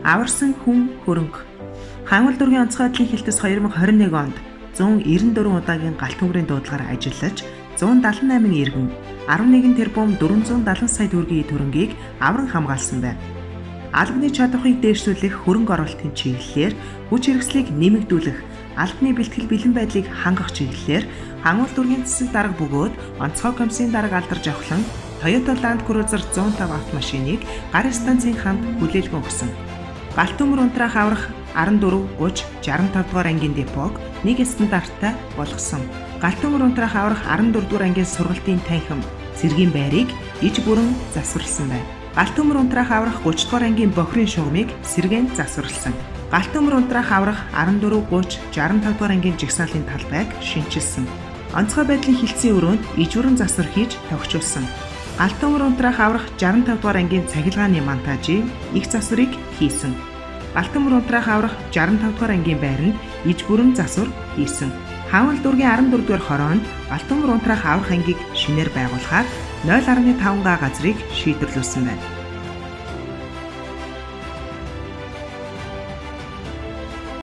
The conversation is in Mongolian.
Аварсан хүн хөрөнгө. Хангал дүүргийн онцгой байдлын хилтэс 2021 онд 194 удаагийн галт өнгөрийн дуудлагаар ажиллаж 178 иргэн 11 тэрбум 470 сая төгрөгийн төрөнгийг авран хамгаалсан байна. Албаны чадварыг дээшлүүлэх хөрөнгө оруулалтын чиглэлээр хүч хэрэгслийг нэмэгдүүлэх, албаны бэлтгэл бэлэн байдлыг хангах чиглэлээр хангал дүүргийн засаг дарга бөгөөд онцгой комиссийн дарга алдарж авахлан Toyota Land Cruiser 105 автомашиныг гарын станцын хамт хүлээлгэн өгсөн. Галт өнгөр унтраах аврах 14, 30, 65 дугаар ангийн депог нэг стандарттай болгосон. Галт өнгөр унтраах аврах 14 дугаар ангийн сургалтын танхим цэргийн байрыг иж бүрэн засварласан байна. Галт өнгөр унтраах аврах 30 дугаар ангийн бохирын шугамыг сэргээн засварласан. Галт өнгөр унтраах аврах 14, 30, 65 дугаар ангийн жагсаалын талбайг шинчилсэн. Онцгой байдлын хилцээний өрөөнд иж бүрэн засвар хийж тогтчулсан. Галт өнгөр унтраах аврах 65 дугаар ангийн цахилгааны монтажийн их засварыг хийсэн. Галт өнгөр унтраах аврах 65 дугаар ангийн байранд иж бүрэн засвар хийсэн. Хангал дүүргийн 14 дугаар хороонд галт өнгөр унтраах аврах ангийг шинээр байгуулахаар 0.5 га газрыг шийдвэрлүүлсэн байна.